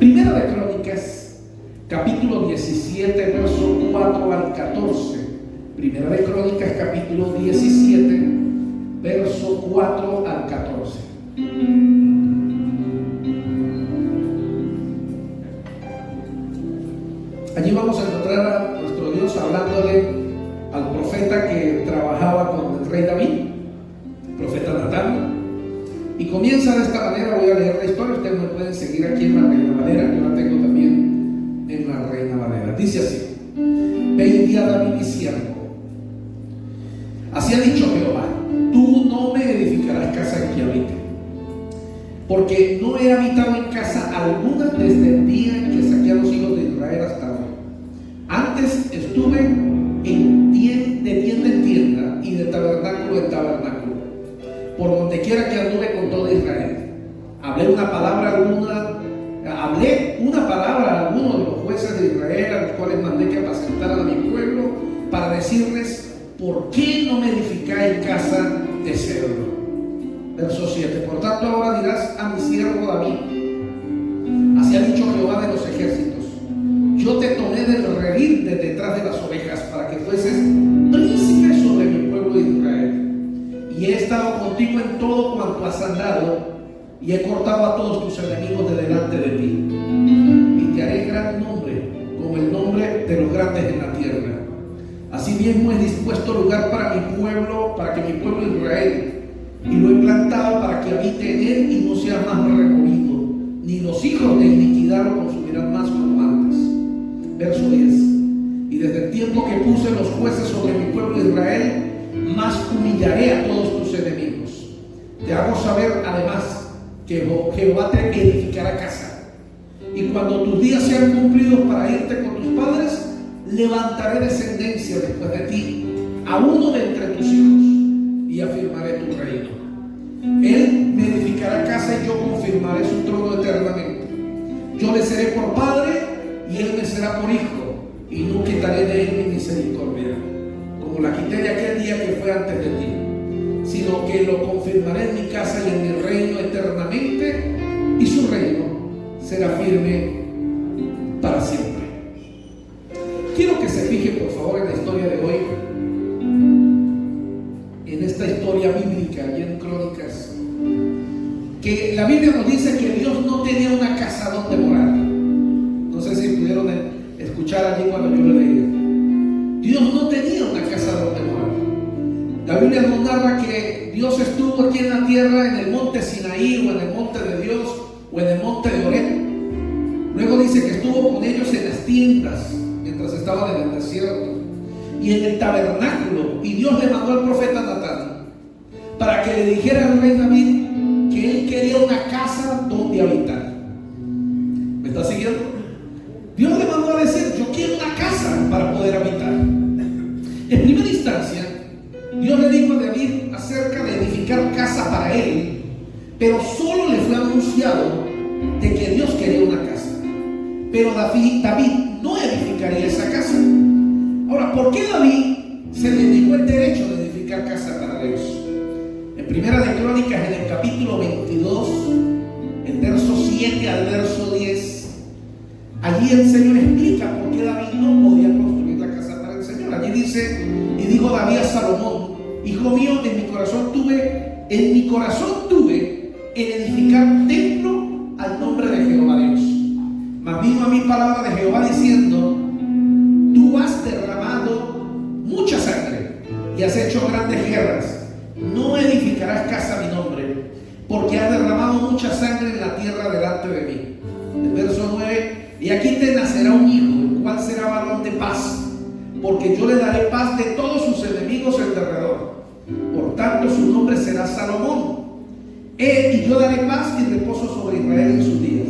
Primera de Crónicas, capítulo 17, verso 4 al 14. Primera de Crónicas, capítulo 17, verso 4 al 14. Allí vamos a encontrar a nuestro Dios hablándole al profeta que trabajaba con el rey David, el profeta Natán. Y comienza de esta manera. Voy a leer la historia. Ustedes me pueden seguir aquí en la Reina Valera. Yo la tengo también en la Reina Valera. Dice así: Ve y di a David mi siervo. Así ha dicho Jehová: tú no me edificarás casa en que habite, porque no he habitado en casa alguna desde el día en que saqué a los hijos de Israel hasta hoy. Antes estuve de tienda en tienda y de tabernáculo en tabernáculo, por donde quiera que anduve con todo Israel. Hablé una palabra a algunos de los jueces de Israel, a los cuales mandé que apacentaran a mi pueblo, para decirles: ¿por qué no me edificáis casa de cedro? Verso 7. Por tanto ahora dirás a mi siervo David: así ha dicho Jehová de los ejércitos: yo te tomé del redil de detrás de las ovejas, para que fueses príncipe sobre mi pueblo Israel. Y he estado contigo en todo cuanto has andado, y he cortado a todos tus enemigos de delante de ti. Y te haré gran nombre, como el nombre de los grandes en la tierra. Asimismo he dispuesto lugar para mi pueblo, para que mi pueblo Israel, y lo he plantado para que habite en él y no sea más removido, ni los hijos de iniquidad lo consumirán más como antes. Verso 10. Y desde el tiempo que puse los jueces sobre mi pueblo Israel, más humillaré a todos tus enemigos. Te hago saber además que Jehová te edificará casa, y cuando tus días sean cumplidos para irte con tus padres, levantaré descendencia después de ti, a uno de entre tus hijos, y afirmaré tu reino. Él me edificará casa y yo confirmaré su trono eternamente. Yo le seré por padre y él me será por hijo, y no quitaré de él mi misericordia, como la quité de aquel día que fue antes de ti, sino que lo confirmaré en mi casa y en mi reino eternamente, y su reino será firme para siempre. Quiero que se fije por favor en la historia de hoy, en esta historia bíblica y en Crónicas, que la Biblia nos dice que Dios no tenía una casa donde morar. No sé si pudieron escuchar allí cuando yo lo leí. Dios no tenía una casa donde morar. La Biblia nos narra que Dios estuvo aquí en la tierra, en el monte Sinaí, o en el monte de Dios, o en el monte de Oreb. Luego dice que estuvo con ellos en las tiendas mientras estaban en el desierto, y en el tabernáculo. Y Dios le mandó al profeta Natán para que le dijera al rey David que él quería una casa donde habitar. ¿Me está siguiendo? Dios le mandó a decir: yo quiero una casa para poder habitar. En primera instancia, Dios le dijo a David acerca de edificar casa para él, pero solo le fue anunciado de que Dios quería una casa. Pero David no edificaría esa casa. Ahora, ¿por qué David se le negó el derecho de edificar casa para Dios? En Primera de Crónicas, en el capítulo 22, el verso 7 al verso 10, allí el Señor explica por qué David no podía construir la casa para el Señor. Allí dice: y dijo David a Salomón: hijo mío, en mi corazón tuve en edificar un templo al nombre de Jehová Dios. Mas vino a mí palabra de Jehová diciendo: tú has derramado mucha sangre y has hecho grandes guerras. No edificarás casa a mi nombre, porque has derramado mucha sangre en la tierra delante de mí. El verso 9: y aquí te nacerá un hijo, el cual será varón de paz, porque yo le daré paz de todos sus enemigos en derredor. Por tanto su nombre será Salomón. Y yo daré paz y reposo sobre Israel en sus días.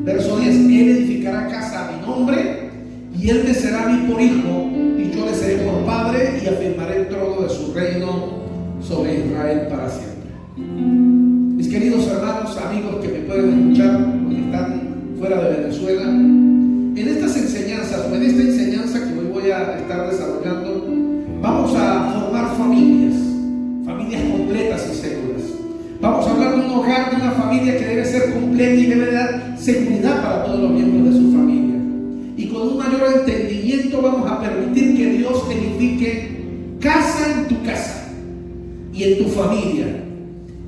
Verso 10: él edificará casa a mi nombre, y él me será a mí por hijo, y yo le seré por padre, y afirmaré el trono de su reino sobre Israel para siempre. Mis queridos hermanos, amigos que me pueden escuchar, los que están fuera de Venezuela, en estas enseñanzas, o en esta enseñanza que hoy voy a estar desarrollando, vamos a formar familias completas y seguras. Vamos a hablar de un hogar hogar de una familia que debe ser completa y debe dar seguridad para todos los miembros de su familia. Y con un mayor entendimiento vamos a permitir que Dios edifique casa en tu casa y en tu familia,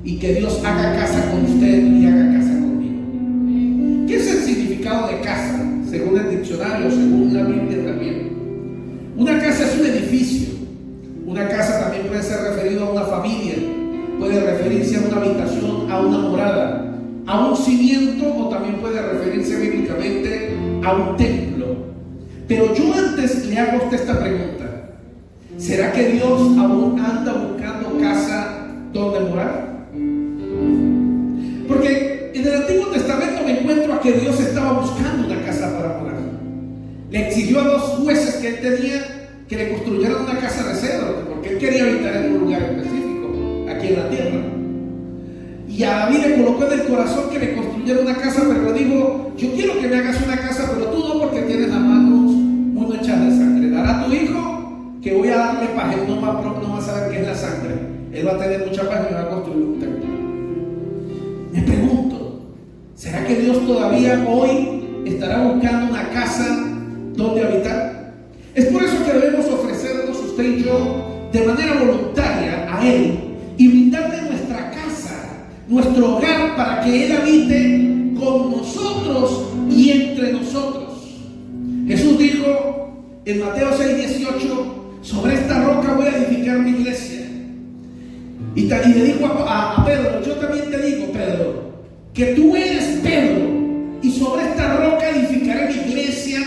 y que Dios haga casa con usted y haga casa conmigo. ¿Qué es el significado de casa? Según el diccionario, según la Biblia también. Una casa es un edificio. Una casa también puede ser referido a una familia, puede referirse a una habitación, a una morada, a un cimiento, o también puede referirse bíblicamente a un templo. Pero yo antes le hago a usted esta pregunta: ¿será que Dios aún anda buscando casa donde morar? Porque en el Antiguo Testamento me encuentro a que Dios estaba buscando una casa para morar. Le exigió a 2 jueces que él tenía que le construyeran una casa de cedro, porque él quería habitar en un lugar específico, aquí en la tierra. Y a David le colocó en el corazón que le construyera una casa, pero le dijo: yo quiero que me hagas una casa, pero tú no, porque tienes las manos muy manchadas de sangre. Dará a tu hijo, que voy a darle paz. Él no va a saber qué es la sangre. Él va a tener mucha paz y me va a construir un templo. Me pregunto, ¿será que Dios todavía hoy estará buscando una casa donde habitar? Es por eso que debemos ofrecernos, usted y yo, de manera voluntaria a Él, y brindarle nuestra casa, nuestro hogar, para que Él habite con nosotros y entre nosotros. Jesús dijo en Mateo 6:18: sobre esta roca voy a edificar mi iglesia. Y le dijo a Pedro: yo también te digo, Pedro, que tú eres Pedro, y sobre esta roca edificaré mi iglesia,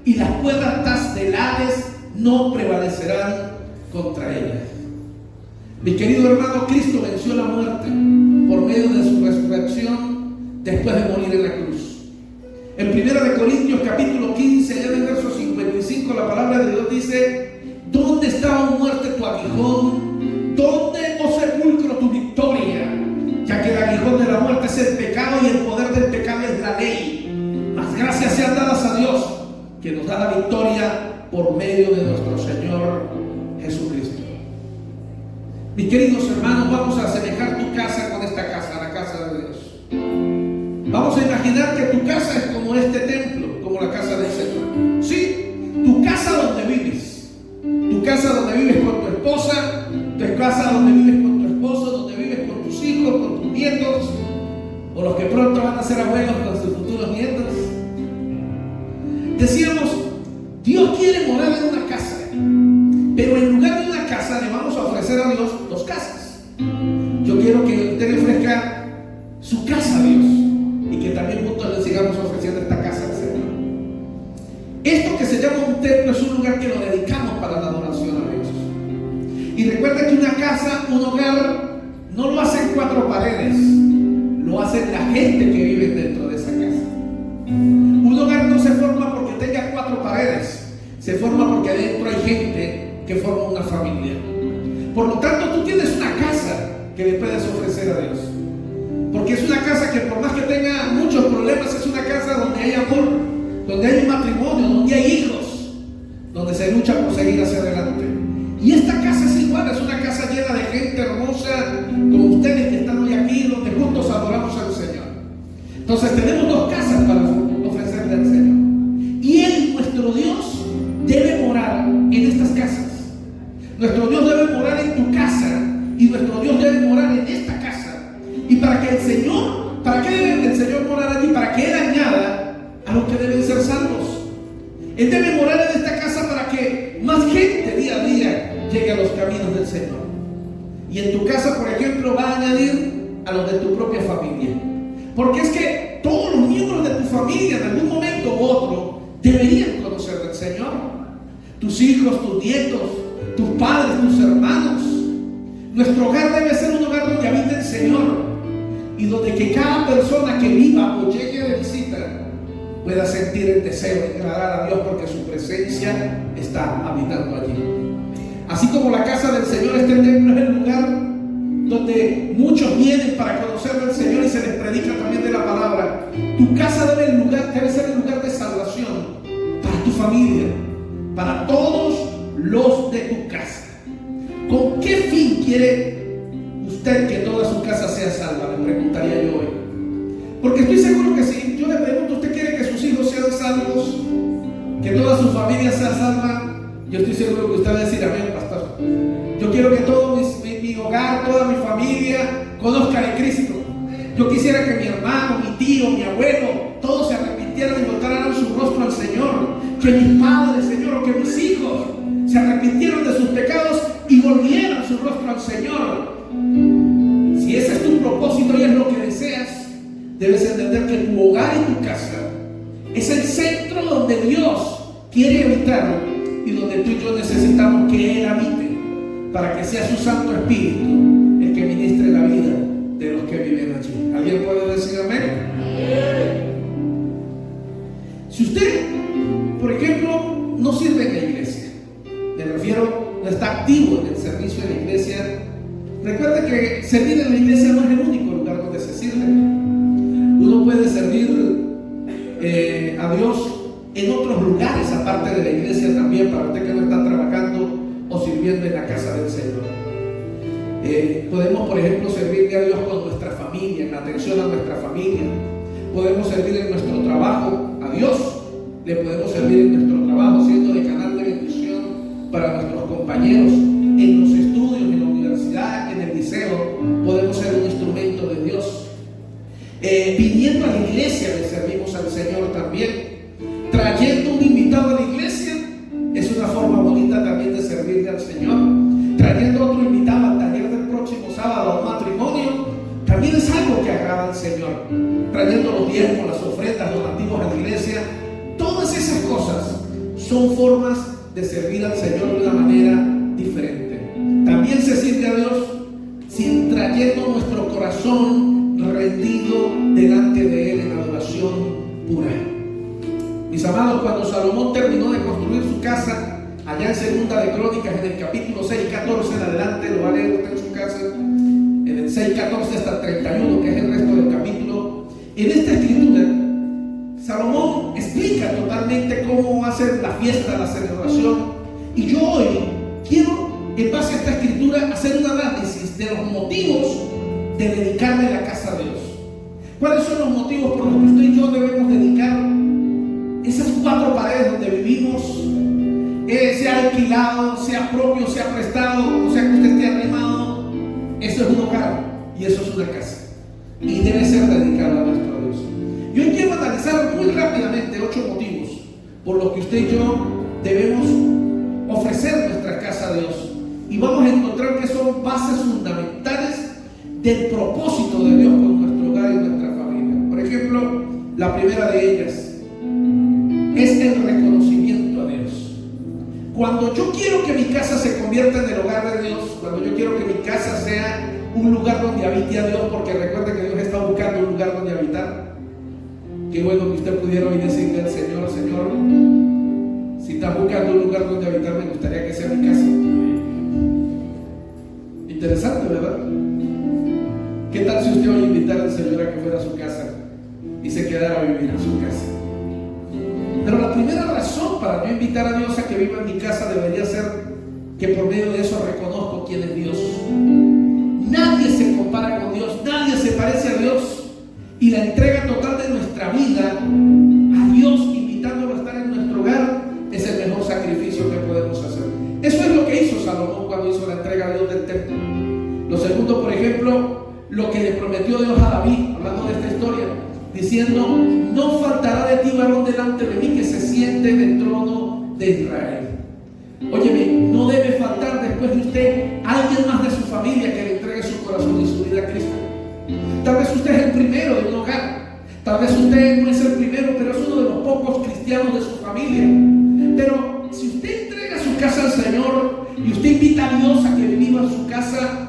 y las puertas del Hades no prevalecerán contra ella. Mi querido hermano, Cristo venció la muerte por medio de su resurrección después de morir en la cruz. En 1 Corintios capítulo 15, ya en el verso 55, la palabra de Dios dice: ¿dónde está, oh muerte, tu aguijón? ¿Dónde, oh sepulcro, tu victoria? Ya que el aguijón de la muerte es el pecado, y el poder del pecado es la ley. Mas gracias sean dadas a Dios, que nos da la victoria por medio de nuestro Señor Jesucristo. Mis queridos hermanos, vamos a asemejar tu casa con esta casa, la casa de Dios. Vamos a imaginar que tu casa es como este templo, como la casa del Señor. Sí, tu casa donde vives. Tu casa donde vives con tu esposa, tu casa donde vives con tu esposo, donde vives con tus hijos, con tus nietos, o los que pronto van a ser abuelos con sus futuros nietos. Decíamos, Dios quiere morar en una casa, pero en lugar de una casa le vamos a ofrecer a Dios 2 casas. Yo quiero que usted le ofrezca su casa a Dios, y que también juntos le sigamos ofreciendo esta casa al Señor. Esto que se llama un templo es un lugar que lo dedicamos para la adoración a Dios. Y recuerda que una casa, un hogar, no lo hacen 4 paredes, lo hacen la gente que vive dentro de esa casa. Un hogar no se forma porque tenga 4 paredes, se forma porque adentro hay gente que forma una familia. Por lo tanto, tú tienes una casa que le puedes ofrecer a Dios, porque es una casa que, por más que tenga muchos problemas, es una casa donde hay amor, donde hay un matrimonio, donde hay hijos, donde se lucha por seguir hacia adelante. Y esta casa es igual, es una casa llena de gente hermosa como ustedes que están hoy aquí, donde juntos adoramos al Señor. Entonces tenemos 2 casas para ofrecerle al Señor, y Él, nuestro Dios, debe morar en estas casas. Nuestro Dios debe morar en tu casa, y nuestro Dios debe morar en esta casa. Y para que el Señor, ¿para qué debe el Señor morar allí? Para que Él añada a los que deben ser salvos. Él debe morar en esta casa para que más gente día a día llegue a los caminos del Señor. Y en tu casa, por ejemplo, va a añadir a los de tu propia familia. Porque es que todos los miembros de tu familia, en algún momento u otro, deberían conocer del Señor. Tus hijos, tus nietos, tus padres, tus hermanos. Nuestro hogar debe ser un hogar donde habite el Señor, y donde que cada persona que viva o llegue de visita pueda sentir el deseo de agradar a Dios, porque su presencia está habitando allí. Así como la casa del Señor, este templo es el lugar donde muchos vienen para conocer al Señor y se les predica también de la palabra. Tu casa debe ser el lugar de salvación para tu familia, para todos los de tu casa. ¿Con qué fin quiere usted que toda su casa sea salva? Le preguntaría yo hoy. seguro que usted va a decir amén, pastor. Yo quiero que todo mi hogar, toda mi familia conozca de Cristo. Yo quisiera que mi hermano, mi tío, mi abuelo, todos se arrepintieran y mostraran su rostro al Señor. Que mis padres, Señor, o que mis hijos se arrepintieran de sus pecados y volvieran su rostro al Señor. Si ese es tu propósito y es lo que deseas, debes entender que tu hogar y tu casa es el centro donde Dios quiere habitar y donde tú y yo necesitamos que Él habite, para que sea su Santo Espíritu el que ministre la vida de los que viven allí. ¿Alguien puede decir amén? Si usted, por ejemplo, no sirve en la iglesia, me refiero, no está activo en el servicio de la iglesia, recuerde que servir en la iglesia no es el único lugar donde se sirve. Uno puede servir a Dios en otros lugares aparte de la iglesia también, para usted que no está trabajando o sirviendo en la casa del Señor. Podemos, por ejemplo, servirle a Dios con nuestra familia, en la atención a nuestra familia. Podemos servir en nuestro trabajo a Dios. Le podemos servir en nuestro trabajo siendo de canal de bendición para nuestros compañeros. En los estudios, en la universidad, en el liceo, podemos ser un instrumento de Dios. Viniendo a la iglesia le servimos al Señor también. Trayendo un invitado a la iglesia es una forma bonita también de servirle al Señor. Trayendo otro invitado al taller del próximo sábado a un matrimonio también es algo que agrada al Señor. Trayendo los diezmos, las ofrendas, donativos a la iglesia, todas esas cosas son formas de servir al Señor de una manera diferente. También se sirve a Dios sin trayendo nuestro corazón rendido delante de Él en adoración pura. Mis amados, cuando Salomón terminó de construir su casa, allá en Segunda de Crónicas, en el capítulo 6:14 en adelante, lo va a leer usted en su casa, en el 6:14 hasta el 31, que es el resto del capítulo. En esta escritura, Salomón explica totalmente cómo va a ser la fiesta, la celebración. Y yo hoy quiero, en base a esta escritura, hacer un análisis de los motivos de dedicarle la casa a Dios. ¿Cuáles son los motivos por los que usted y yo debemos dedicar esas 4 paredes donde vivimos, sea alquilado, sea propio, sea prestado, o sea que usted esté arrendado? Eso es un hogar y eso es una casa, y debe ser dedicado a nuestro Dios. Y hoy quiero analizar muy rápidamente 8 motivos por los que usted y yo debemos ofrecer nuestra casa a Dios, y vamos a encontrar que son bases fundamentales del propósito de Dios con nuestro hogar y nuestra familia. Por ejemplo, la primera de ellas es el reconocimiento a Dios. Cuando yo quiero que mi casa se convierta en el hogar de Dios, cuando yo quiero que mi casa sea un lugar donde habite a Dios, porque recuerde que Dios está buscando un lugar donde habitar. Qué bueno que usted pudiera hoy decirle al Señor: Señor, si estás buscando un lugar donde habitar, me gustaría que sea mi casa. Interesante, ¿verdad? ¿Qué tal si usted va a invitar al Señor a que fuera a su casa y se quedara a vivir en su casa? Pero la primera razón para yo invitar a Dios a que viva en mi casa debería ser que por medio de eso reconozco quién es Dios. Nadie se compara con Dios, nadie se parece a Dios. Y la entrega total de nuestra vida a Dios, invitándolo a estar en nuestro hogar, es el mejor sacrificio que podemos hacer. Eso es lo que hizo Salomón cuando hizo la entrega a Dios del templo. Lo segundo, por ejemplo, lo que le prometió Dios a David, hablando de esta historia, diciendo: no faltará de ti varón delante de mí que se siente en el trono de Israel. Óyeme, no debe faltar después de usted alguien más de su familia que le entregue su corazón y su vida a Cristo. Tal vez usted es el primero de un hogar, tal vez usted no es el primero, pero es uno de los pocos cristianos de su familia. Pero si usted entrega su casa al Señor y usted invita a Dios a que viva en su casa,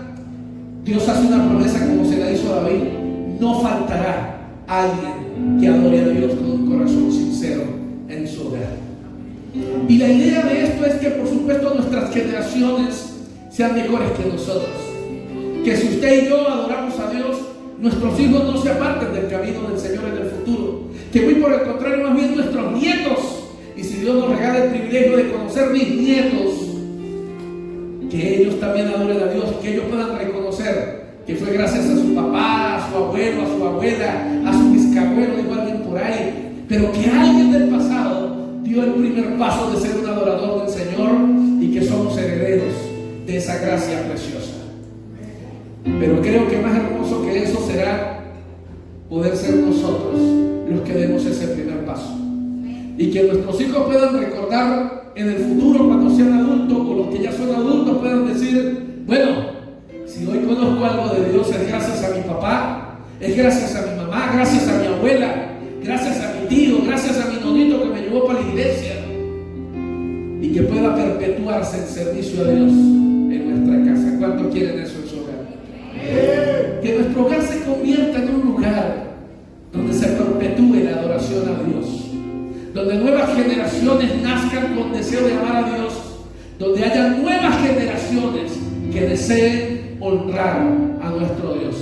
Dios hace una promesa como se la hizo a David: no faltará alguien que adore a Dios con un corazón sincero en su hogar. Y la idea de esto es que, por supuesto, nuestras generaciones sean mejores que nosotros. Que si usted y yo adoramos a Dios, nuestros hijos no se aparten del camino del Señor en el futuro. Que muy por el contrario, más bien nuestros nietos, y si Dios nos regala el privilegio de conocer mis nietos, que ellos también adoren a Dios, que ellos puedan reconocer que fue gracias a su papá, a su abuelo, a su abuela, a su bisabuelo, dijo alguien por ahí, pero que alguien del pasado dio el primer paso de ser un adorador del Señor y que somos herederos de esa gracia preciosa. Pero creo que más hermoso que eso será poder ser nosotros los que demos ese primer paso. Y que nuestros hijos puedan recordar en el futuro, cuando sean adultos, o los que ya son adultos puedan decir: bueno, si hoy conozco algo de Dios es gracias a mi papá, es gracias a mi mamá, gracias a mi abuela, gracias a mi tío, gracias a mi nonito que me llevó para la iglesia. Y que pueda perpetuarse el servicio a Dios en nuestra casa. ¿Cuántos quieren eso en su hogar? Que nuestro hogar se convierta en un lugar donde se perpetúe la adoración a Dios, donde nuevas generaciones nazcan con deseo de amar a Dios, donde haya nuevas generaciones que deseen honrar a nuestro Dios.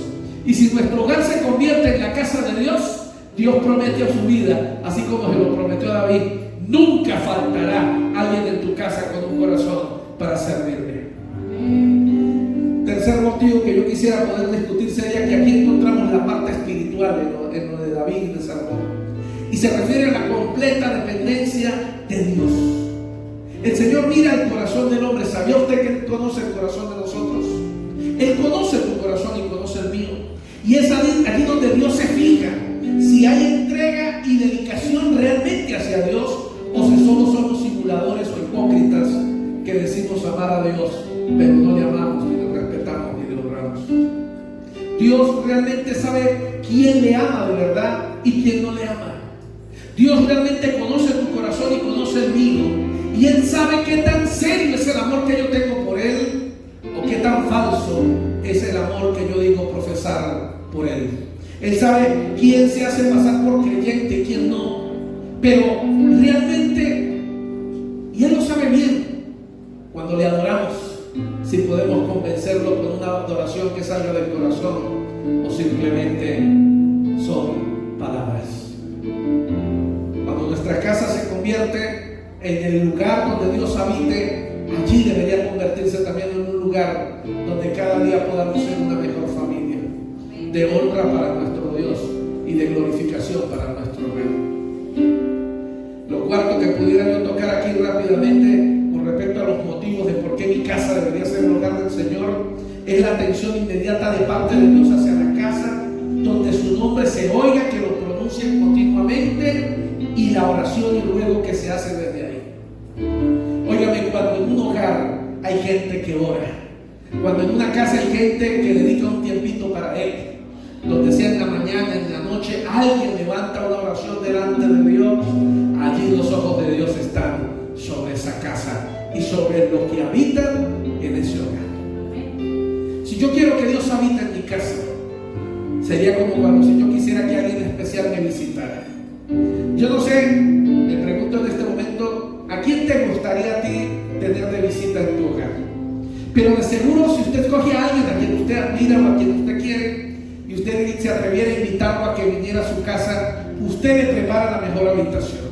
Y si nuestro hogar se convierte en la casa de Dios, Dios promete a su vida, así como se lo prometió a David: nunca faltará alguien en tu casa con un corazón para servirle. Tercer motivo que yo quisiera poder discutir sería que aquí encontramos la parte espiritual en lo de David y de Salomón. Y se refiere a la completa dependencia de Dios. El Señor mira el corazón del hombre. ¿Sabía usted que Él conoce el corazón de nosotros? Él conoce tu corazón y conoce el mío. Y es allí donde Dios se fija si hay entrega y dedicación realmente hacia Dios, o si solo somos simuladores o hipócritas que decimos amar a Dios, pero no le amamos, ni le respetamos, ni le honramos. Dios realmente sabe quién le ama de verdad y quién no le ama. Dios realmente conoce tu corazón y conoce el mío, y Él sabe qué tan serio es el amor que yo tengo por Él, o qué tan falso es el amor que yo digo profesar por Él. Él sabe quién se hace pasar por creyente y quién no, pero realmente, y Él lo sabe bien, cuando le adoramos, si podemos convencerlo con una adoración que salga del corazón o simplemente son palabras. Cuando nuestra casa se convierte en el lugar donde Dios habite, allí debería convertirse también en un lugar donde cada día podamos ser una mejor familia, de honra para nuestro Dios y de glorificación para nuestro Rey. Lo cuarto que pudiera yo tocar aquí rápidamente con respecto a los motivos de por qué mi casa debería ser el hogar del Señor es la atención inmediata de parte de Dios hacia la casa, donde su nombre se oiga, que lo pronuncien continuamente, y la oración y ruego que se hace desde ahí. Óigame, cuando en un hogar hay gente que ora, cuando en una casa hay gente que dedica un tiempito para Él, donde sea en la mañana, en la noche, alguien levanta una oración delante de Dios, allí los ojos de Dios están sobre esa casa y sobre los que habitan en ese hogar. Si yo quiero que Dios habite en mi casa, sería como cuando si yo quisiera que alguien especial me visitara. Yo no sé, me pregunto en este momento, ¿a quién te gustaría a ti tener de visita en tu hogar? Pero de seguro, si usted escoge a alguien a quien usted admira o a quien usted quiere, y usted se atreviera a invitarlo a que viniera a su casa, usted le prepara la mejor habitación.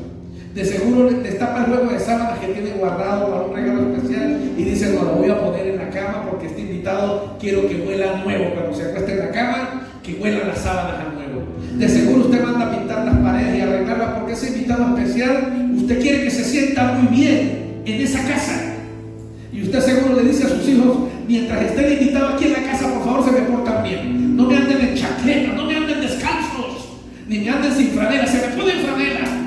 De seguro le destapa el juego de sábanas que tiene guardado para un regalo especial y dice: no, lo voy a poner en la cama porque este invitado quiero que huela a nuevo. Cuando se acueste en la cama, que huelan las sábanas a nuevo. De seguro usted manda a pintar las paredes y arreglarlas porque ese invitado especial, usted quiere que se sienta muy bien en esa casa. Y usted seguro le dice a sus hijos: mientras esté el invitado aquí en la casa, por favor se me portan bien. No me anden en chancleta, no me anden descalzos, ni me anden sin franela, se me ponen franela.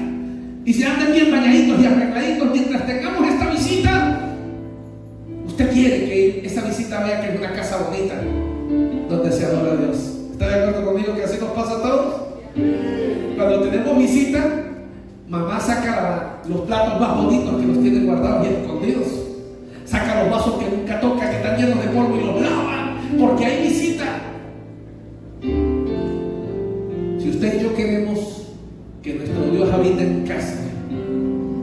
Y se anden bien bañaditos y arregladitos mientras tengamos esta visita. Usted quiere que esta visita vea que es una casa bonita, donde se adora a Dios. ¿Está de acuerdo conmigo que así nos pasa a todos? Cuando tenemos visita, mamá saca los platos más bonitos que los tiene guardados y escondidos. Saca los vasos que nunca toca, que están llenos de polvo, y los lava, porque hay visita. Si usted y yo queremos que nuestro Dios habite en casa,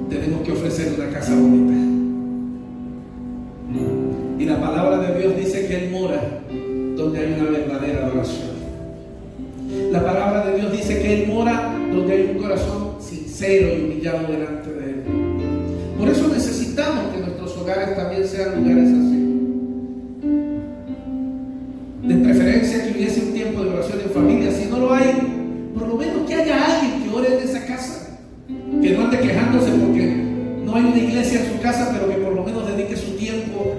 tenemos que ofrecer una casa bonita. Y la palabra de Dios dice que Él mora donde hay una verdadera adoración. La palabra de Dios dice que Él mora donde hay un corazón sincero y humillado delante de Él. Por eso necesitamos que nuestros hogares también sean lugares así. De preferencia que hubiese un tiempo de oración en familia. Si no lo hay, por lo menos que haya alguien que ore en esa casa. Que no ande quejándose porque no hay una iglesia en su casa, pero que por lo menos dedique su tiempo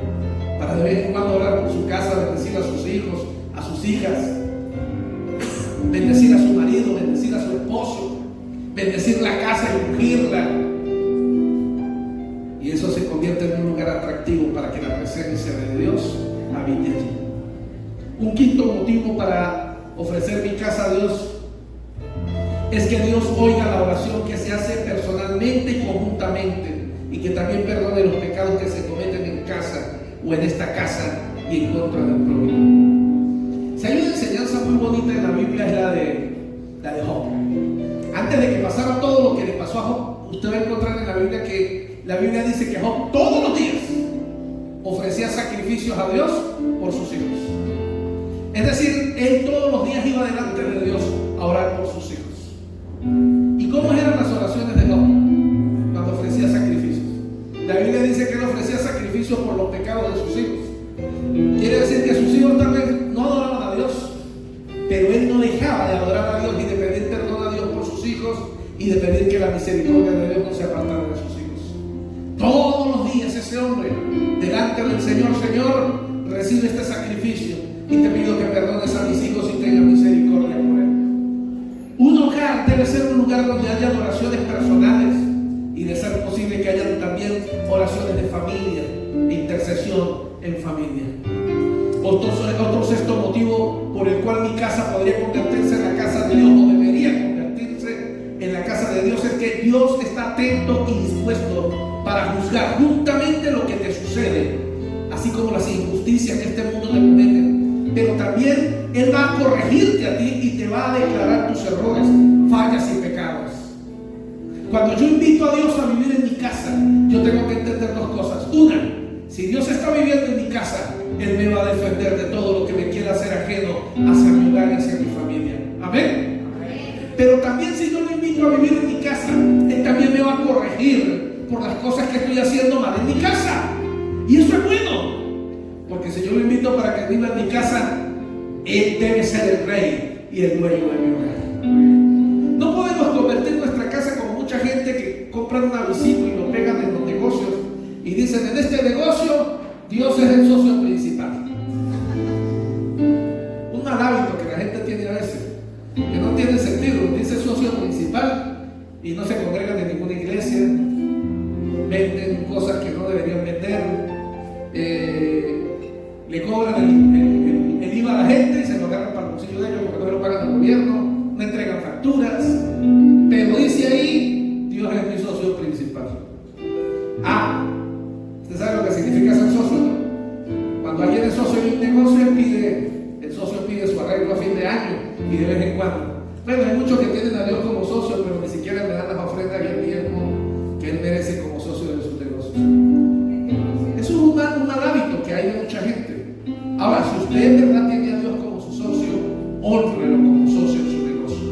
para de vez en cuando orar por su casa, bendecir a sus hijos, a sus hijas, bendecir a su marido, bendecir a su esposo, bendecir la casa y ungirla. Y eso se convierte en un lugar atractivo para que la presencia de Dios habite allí. Un quinto motivo para ofrecer mi casa a Dios es que Dios oiga la oración que se hace personalmente y conjuntamente, y que también perdone los pecados que se cometen en casa o en esta casa y en contra del prójimo. Si hay una enseñanza muy bonita en la Biblia, es la de Job. Antes de que pasara todo lo que le pasó a Job, usted va a encontrar en la Biblia que la Biblia dice que Job todos los días ofrecía sacrificios a Dios por sus hijos. Es decir, él todos los días iba delante de Dios a orar por sus hijos. ¿Y cómo eran las oraciones de Job cuando ofrecía sacrificios? La Biblia dice que él ofrecía sacrificios por los pecados de sus hijos. Quiere decir que sus hijos tal vez no adoraban a Dios, pero él no dejaba de adorar a Dios y de pedir perdón a Dios por sus hijos y de pedir que la misericordia de Dios no se apartara de sus hijos. Todos los días ese hombre delante del Señor: Señor, recibe este sacrificio y te pido que perdones a mis hijos y tenga misericordia por él. Un hogar debe ser un lugar donde haya oraciones personales y, de ser posible, que haya también oraciones de familia e intercesión en familia. Otro sexto motivo por el cual mi casa podría convertirse en la casa de Dios, o debería convertirse en la casa de Dios, es que Dios está atento y dispuesto para juzgar juntamente lo que te sucede, así como las injusticias que este mundo te comete. Pero también Él va a corregirte a ti y te va a declarar tus errores, fallas y pecados. Cuando yo invito a Dios a vivir en mi casa, yo tengo que entender dos cosas. Una, si Dios está viviendo en mi casa, Él me va a defender de todo lo que me quiera hacer ajeno hacia mi hogar y hacia mi familia. Amén. Pero también, si yo lo invito a vivir en mi casa, Él también me va a corregir por las cosas que estoy haciendo mal en mi casa. Y eso es bueno, porque si yo lo invito para que viva en mi casa, Él debe ser el rey y el dueño de mi hogar. No podemos convertir nuestra casa como mucha gente que compran un avisito y lo pegan en los negocios y dicen: en este negocio Dios es el socio principal. Un mal hábito que la gente tiene a veces, que no tiene sentido. Dice socio principal y no se congregan en ninguna iglesia, venden cosas que no deberían vender, le cobran el IVA a la gente y se lo agarran para el bolsillo de ellos porque no lo pagan el gobierno, no entregan facturas, pero dice ahí: Dios es mi socio principal. ¿Usted sabe lo que significa ser socio, no? Cuando alguien es socio de un negocio, el socio pide su arreglo a fin de año y de vez en cuando. Bueno, hay muchos que tienen a Dios como socio, pero ni siquiera le dan las ofrendas y el diezmo que Él merece como socio de sus negocios. Eso es un mal hábito que hay de mucha gente. Ahora, si usted en verdad tiene a Dios como su socio, hónrelo como socio en su negocio.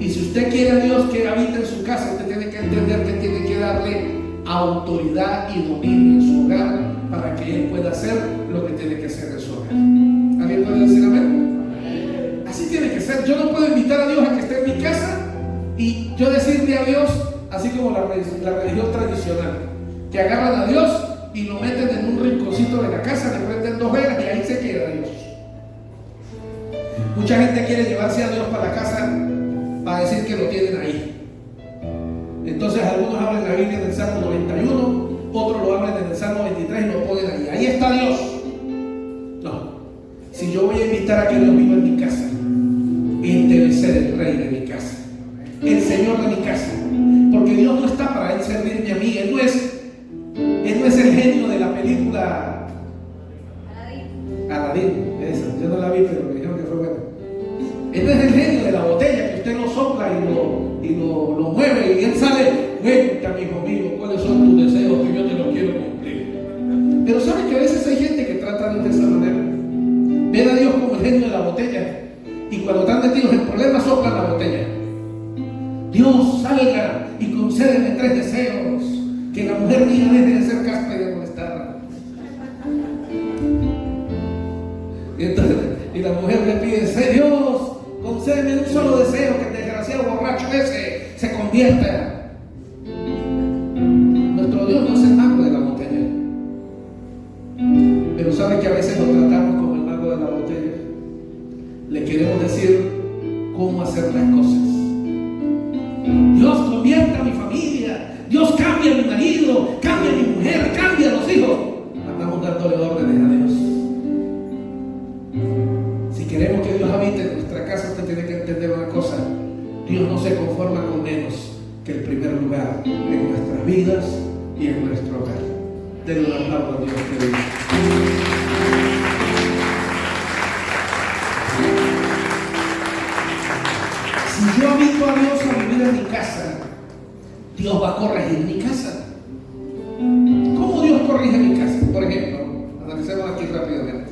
Y si usted quiere a Dios que habite en su casa, usted tiene que entender que tiene que darle autoridad y dominio en su hogar para que Él pueda hacer lo que tiene que hacer en su hogar. ¿Alguien puede decir amén? Así tiene que ser. Yo no puedo invitar a Dios a que esté en mi casa y yo decirle a Dios, así como la religión tradicional, que agarran a Dios y lo meten en un rinconcito de la casa, le prenden 2 velas y ahí se queda Dios. Mucha gente quiere llevarse a Dios para la casa para decir que lo tienen ahí. Entonces algunos hablan en la Biblia del Salmo 91, otros lo hablan en el Salmo 23 y lo ponen ahí. Ahí está Dios. No. Si yo voy a invitar a que Dios viva en mi casa, Él debe ser el rey de mi casa, el Señor de mi casa. Porque Dios no está para Él servirme a mí. Él no es el genio de la película Aladín. Esa, yo no la vi, pero me dijeron que fue buena. Él no es el genio de la botella que usted lo sopla y lo mueve y Él sale: cuéntame, hijo mío, cuáles son tus deseos que yo te los quiero cumplir. Pero ¿sabe que a veces hay gente que trata de esa manera? Ven a Dios como el genio de la botella y cuando están metidos en problemas soplan la botella. Dios, salga y concédeme 3 deseos: que la mujer mía deje de ser caspa y de molestarla. Y la mujer le pide: Dios, concédeme un solo deseo, que el desgraciado borracho ese se convierta. Dios convierta a mi familia, Dios cambia a mi marido, cambia a mi mujer, cambia a los hijos. Andamos dándole órdenes a Dios. Si queremos que Dios habite en nuestra casa, usted tiene que entender una cosa: Dios no se conforma con menos que el primer lugar en nuestras vidas y en nuestro hogar. Denle un aplauso a Dios, querido. Si yo habito a Dios a vivir en mi casa, Dios va a corregir mi casa. ¿Cómo Dios corrige mi casa? Por ejemplo, analicemos aquí rápidamente.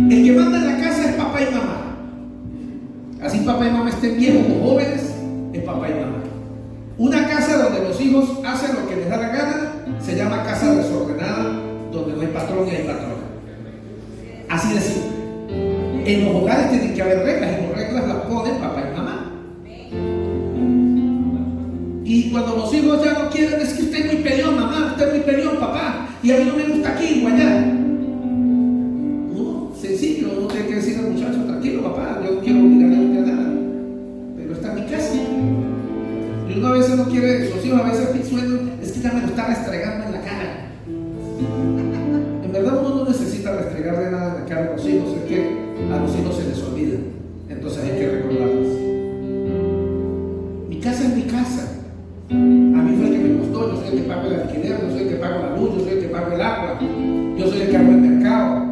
El que manda en la casa es papá y mamá. Así papá y mamá estén viejos o jóvenes, es papá y mamá. Una casa donde los hijos hacen lo que les da la gana se llama casa desordenada, donde no hay patrón ni hay patrona. Así de simple. En los hogares tienen que haber reglas, y las reglas las ponen papá y mamá. Y cuando los hijos ya no quieren, es que usted es muy peleón, mamá, usted es muy peleón, papá, y a mí no me gusta aquí o allá. Uno, sencillo, uno tiene que decir al muchacho: tranquilo, papá, yo no quiero obligarle a usted a nada, pero está en mi casa. Y uno a veces no quiere, los hijos a veces suenan, es que ya me lo está restregando en la cara. En verdad uno no necesita restregarle nada en la cara a los hijos, es que a los hijos se les olvida, entonces hay que recordarles. Mi casa es mi casa. A mí fue el que me costó, yo soy el que pago el alquiler, yo soy el que pago la luz, yo soy el que pago el agua, yo soy el que hago el mercado.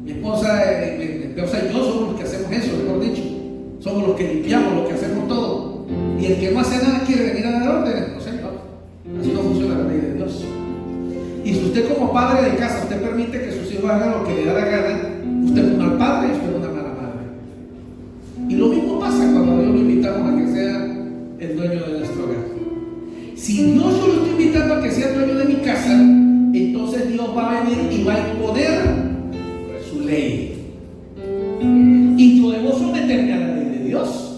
Mi esposa y yo somos los que hacemos eso, mejor dicho. Somos los que limpiamos, los que hacemos todo. Y el que no hace nada quiere venir a dar órdenes. No, señor, así no funciona la ley de Dios. Y si usted como padre de casa, usted permite que sus hijos hagan lo que le da la gana, usted es un mal padre y usted es una mala madre. Y lo mismo pasa cuando a Dios lo invitamos a que sea el dueño de nuestro hogar. Si Dios yo lo estoy invitando a que sea el dueño de mi casa, entonces Dios va a venir y va a imponer su ley. Y yo debo someterme a la ley de Dios.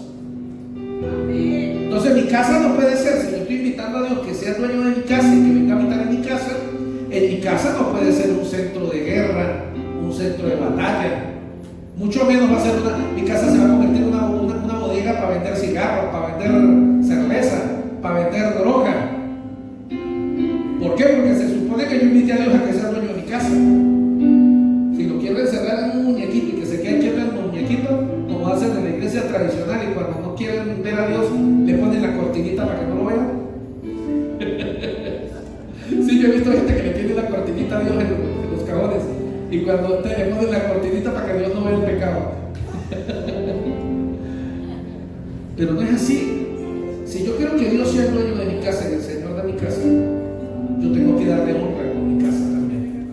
Entonces mi casa no puede ser, si yo estoy invitando a Dios que sea el dueño de mi casa y que venga a habitar en mi casa no puede ser un centro de guerra, un centro de batalla. Mucho menos va a ser mi casa se va a convertir en una bodega para vender cigarros, para vender cerveza, para vender droga. ¿Por qué? Porque se supone que yo invite a Dios a que sea dueño de mi casa. Si lo quiero encerrar en un muñequito y que se quede quieto en un muñequito, como hacen en la iglesia tradicional, y cuando no quieren ver a Dios, le ponen la cortinita para que no lo vean. Sí, yo he visto gente que le tiene la cortinita a Dios en los cajones. Y cuando le ponen la cortinita para que Dios no vea el pecado. Pero no es así. Si yo quiero que Dios sea el dueño de mi casa y el Señor de mi casa, yo tengo que darle honra con mi casa también.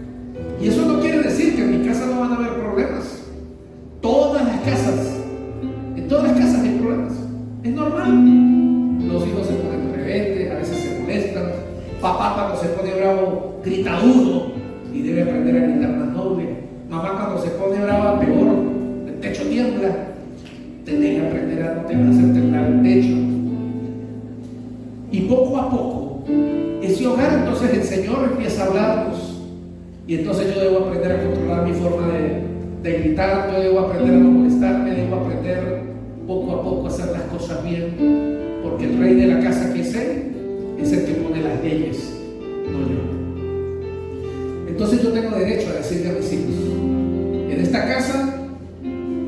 Y eso no quiere decir que en mi casa no van a haber problemas. Todas las casas, en todas las casas hay problemas. Es normal. Los hijos se ponen rebeldes, a veces se molestan. Papá cuando se pone bravo grita duro y debe aprender a gritar más noble. Mamá cuando se pone brava, peor, el techo tiembla. Tenés que aprender a no te hacer temblar el techo. Y poco a poco, ese hogar, entonces el Señor empieza a hablarnos. Y entonces yo debo aprender a controlar mi forma de gritar, yo debo aprender a no molestarme, debo aprender poco a poco a hacer las cosas bien. Porque el rey de la casa, que es Él, es el que pone las leyes, no yo. Entonces yo tengo derecho a decirle a mis hijos: en esta casa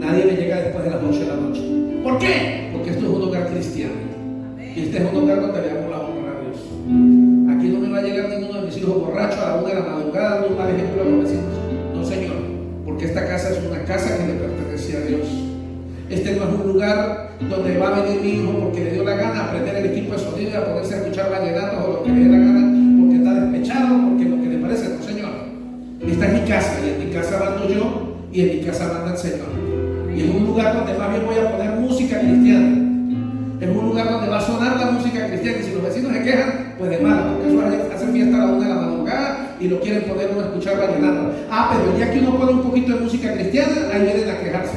nadie me llega después de las 8 de la noche. ¿Por qué? Porque esto es un hogar cristiano. Y este es un hogar donde le damos la honra a Dios. Aquí no me va a llegar ninguno de mis hijos borrachos a la 1 de la madrugada dando un mal ejemplo a los vecinos. No, Señor, porque esta casa es una casa que le pertenece a Dios. Este no es un lugar donde va a venir mi hijo porque le dio la gana a prender el equipo de sonido y a ponerse a escuchar vallenatos o lo que le dé la gana porque está despechado, porque lo que le parece. No, Señor. Esta es mi casa y en mi casa mando yo y en mi casa manda el Señor. Y es un lugar donde más bien voy a poner música cristiana. Es un lugar donde va a sonar la música cristiana. Y si los vecinos se quejan, pues de mala, porque eso hacen fiesta a la 1 de la madrugada y lo quieren poner uno a escuchar vallenato. Pero el día que uno pone un poquito de música cristiana, ahí vienen a quejarse.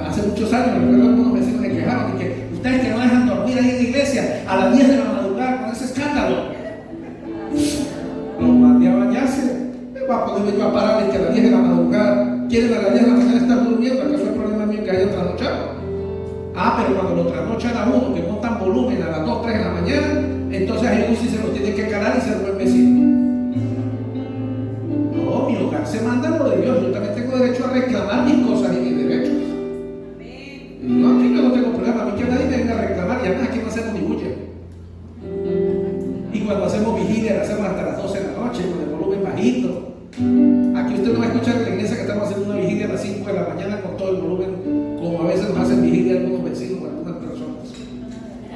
Hace muchos años, me recuerdo, algunos vecinos se quejaron de que ustedes que no dejan dormir ahí en la iglesia a las 10 de la madrugada con ese escándalo. Los mandé a bañarse. Va a ponerme yo a pararles que a las 10 de la madrugada quieren a las 10 de la mañana estar durmiendo. ¿Acaso el problema mío que haya trasnochado? Pero cuando lo trasnochan a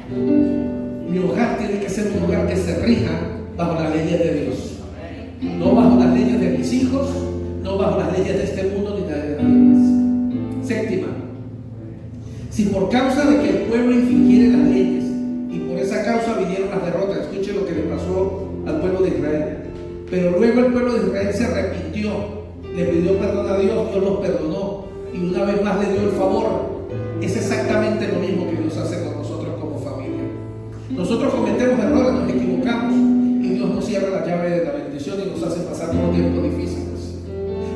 Mi hogar tiene que ser un hogar que se rija bajo las leyes de Dios, no bajo las leyes de mis hijos, no bajo las leyes de este mundo ni de las demás. Séptima, si por causa de que el pueblo infringiere las leyes y por esa causa vinieron las derrotas, escuche lo que le pasó al pueblo de Israel. Pero luego el pueblo de Israel se arrepintió, le pidió perdón a Dios, Dios los perdonó y una vez más le dio el favor. Es exactamente lo mismo que Dios hace con nosotros como familia. Nosotros cometemos errores, nos equivocamos y Dios nos cierra la llave de la bendición y nos hace pasar por tiempos difíciles.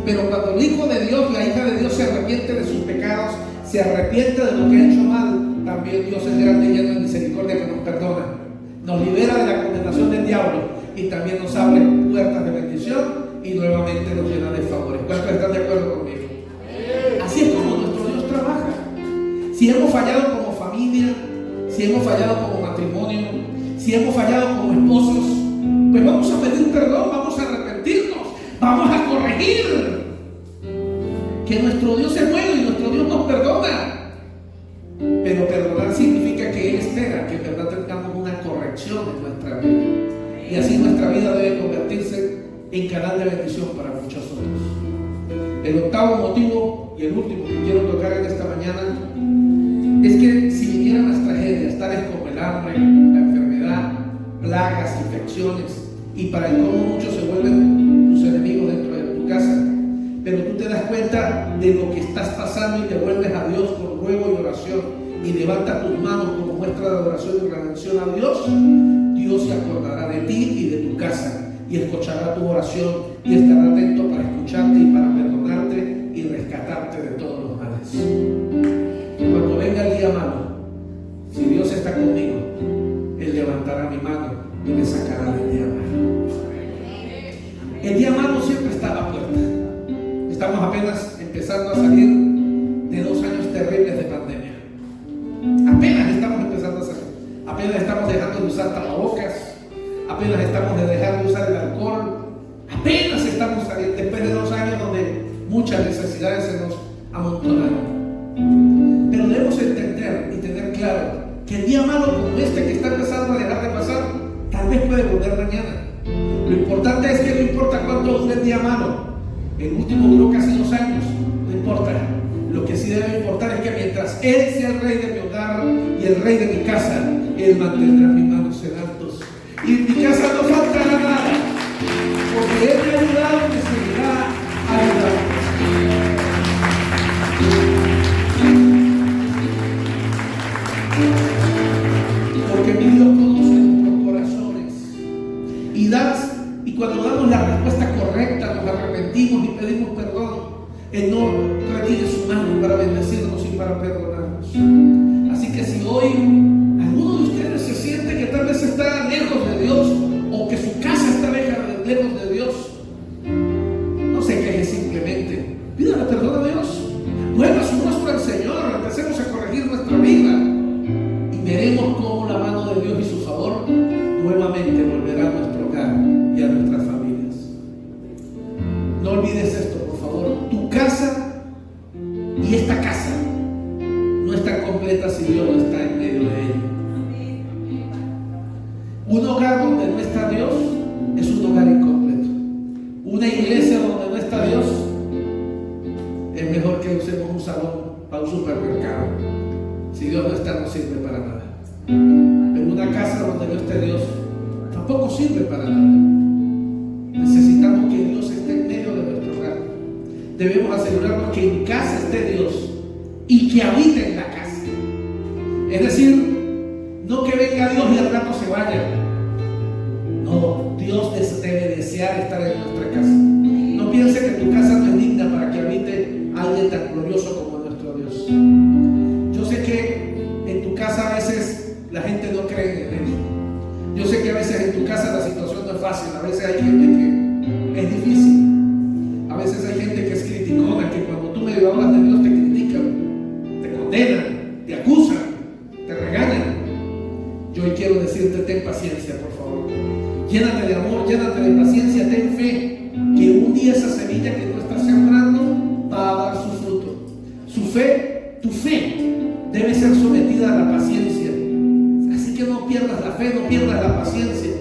Pero cuando el hijo de Dios, la hija de Dios se arrepiente de sus pecados, se arrepiente de lo que ha hecho mal, también Dios es grande y lleno de misericordia que nos perdona, nos libera de la condenación del diablo y también nos abre puertas de bendición y nuevamente nos llena de favores. ¿Cuántos están de acuerdo conmigo? Así es como nuestro Dios trabaja. Si hemos fallado como familia, si hemos fallado como matrimonio, si hemos fallado como esposos, pues vamos a pedir perdón, vamos a arrepentirnos, vamos a corregir. Que nuestro Dios es bueno y nuestro Dios nos perdona. Pero perdonar significa que Él espera que en verdad tengamos una corrección en nuestra vida. Y así nuestra vida debe convertirse en canal de bendición para muchos otros. El octavo motivo y el último que quiero tocar en esta mañana es que si vinieran las tragedias, tales como el hambre, la enfermedad, plagas, infecciones, y para el cómo muchos se vuelven tus enemigos dentro de tu casa, pero tú te das cuenta de lo que estás pasando y te vuelves a Dios con ruego y oración y levantas tus manos como muestra de adoración y redención a Dios, Dios se acordará de ti y de tu casa y escuchará tu oración y estará atento para escucharte y para perdonarte y rescatarte de todos los males. Cuando venga el día malo, si Dios está conmigo, Él levantará mi mano y me sacará del día malo. El día malo siempre está a la puerta. Estamos apenas empezando a salir de 2 años terribles de pandemia. Apenas estamos empezando a salir. Apenas estamos dejando de usar tapabocas. Apenas estamos de dejar de usar el alcohol. Apenas estamos saliendo después de 2 años donde muchas necesidades se nos amontonaron. Pero debemos entender y tener claro que el día malo como este que está empezando a dejar de pasar, tal vez puede volver mañana. Lo importante es que no importa cuánto dure el día malo. El último duró casi 2 años, no importa. Lo que sí debe importar es que mientras Él sea el rey de mi hogar y el rey de mi casa, Él mantendrá mis manos en altos. Y en mi casa no faltará nada, porque Él me ha ayudado y me seguirá ayudando. Porque mi Dios conoce nuestros corazones y cuando damos la respuesta correcta, nos arrepentimos y pedimos perdón, Él no retiene su mano para bendecirnos y para perdonarnos. Así que si hoy alguno de ustedes se siente que tal vez está lejos de Dios o que su casa está lejos de Dios, no se queje, simplemente pídale perdón a Dios, vuelva su rostro al Señor, empecemos a corregir nuestra vida y veremos cómo la mano de Dios y su favor nuevamente volverá a nuestro hogar y a nuestras familias. No olvides esto, por favor. Tu casa y esta casa no están completas si Dios no está en medio de ella. Un hogar donde no está Dios es un hogar incompleto. Una iglesia donde no está Dios es mejor que usemos un salón para un supermercado. Si Dios no está, no sirve para nada. Pero una casa donde no esté Dios tampoco sirve para nada. Necesitamos que Dios esté en medio de nuestro hogar. Debemos asegurarnos que en casa esté Dios y que habite en la casa. Es decir, no que venga Dios y al rato se vaya. No, Dios debe desear estar en nuestra casa. No piense que tu casa no es digna para que habite alguien tan glorioso como nuestro Dios. Yo sé que en tu casa a veces la gente no cree en Él. Yo sé que a veces en tu casa la situación no es fácil. A veces hay gente que es difícil. A veces hay gente que es criticona, que cuando tú medio hablas de Dios te critican, te condenan, te acusan, te regañan. Yo hoy quiero decirte, ten paciencia, por favor. Llénate de amor, llénate de paciencia, ten fe, que un día esa semilla que tú estás sembrando va a dar su fruto. Tu fe debe ser sometida a la paciencia. pierdas la fe, no pierdas la paciencia,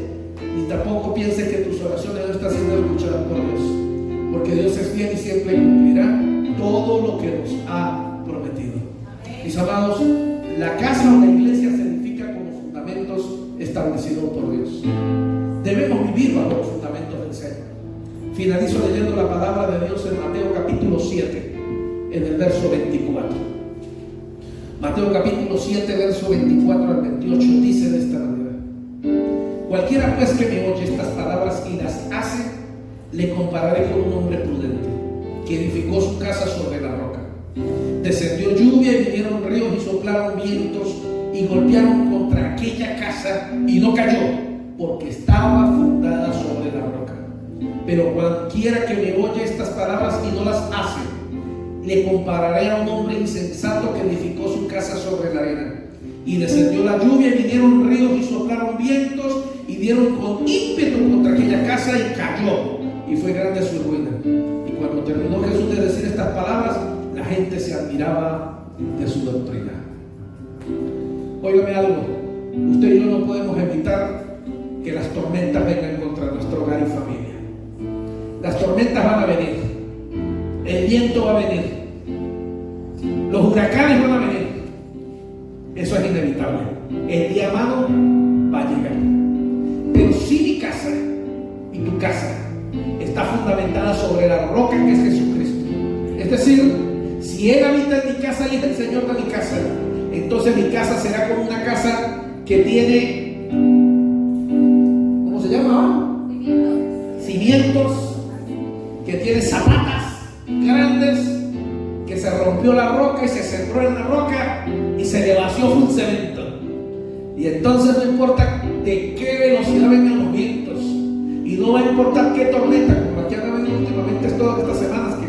ni tampoco pienses que tus oraciones no están siendo escuchadas por Dios, porque Dios es fiel y siempre cumplirá todo lo que nos ha prometido. Mis amados, la casa o la iglesia se edifica como fundamentos establecidos por Dios. Debemos vivir bajo los fundamentos del Señor. Finalizo leyendo la palabra de Dios en Mateo capítulo 7, en el verso 24. Mateo capítulo 7, verso 24 al 28 dice de esta manera: cualquiera pues que me oye estas palabras y las hace, le compararé con un hombre prudente que edificó su casa sobre la roca. Descendió lluvia y vinieron ríos y soplaron vientos y golpearon contra aquella casa y no cayó, porque estaba fundada sobre la roca. Pero cualquiera que me oye estas palabras y no las hace, le compararé a un hombre insensato que edificó su casa sobre la arena. Y descendió la lluvia y vinieron ríos y soplaron vientos y dieron con ímpetu contra aquella casa y cayó, y fue grande su ruina. Y cuando terminó Jesús de decir estas palabras, la gente se admiraba de su doctrina. Óigame algo, usted y yo no podemos evitar que las tormentas vengan contra nuestro hogar y familia. Las tormentas van a venir, el viento va a venir, los huracanes van a venir. Eso es inevitable. El día malo va a llegar. Pero si mi casa y tu casa está fundamentada sobre la roca que es Jesucristo, es decir, si Él habita en mi casa y es el Señor de mi casa, entonces mi casa será como una casa que tiene, ¿cómo se llama? Cimientos, que tiene zapatas grandes, que se rompió la roca y se sembró en la roca y se le vació un cemento. Y entonces no importa de qué velocidad vengan los vientos, y no va a importar qué tormenta, como aquí han habido últimamente todas estas semanas, que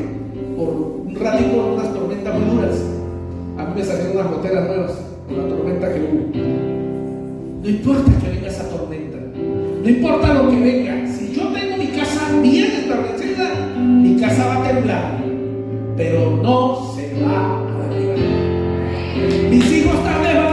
por un ratito unas tormentas muy duras. A mí me salieron unas goteras nuevas por la tormenta que hubo. No importa que venga esa tormenta, no importa lo que venga. Si yo tengo mi casa bien establecida, mi casa va a temblar, pero no se va a derribar. Mis hijos tal vez van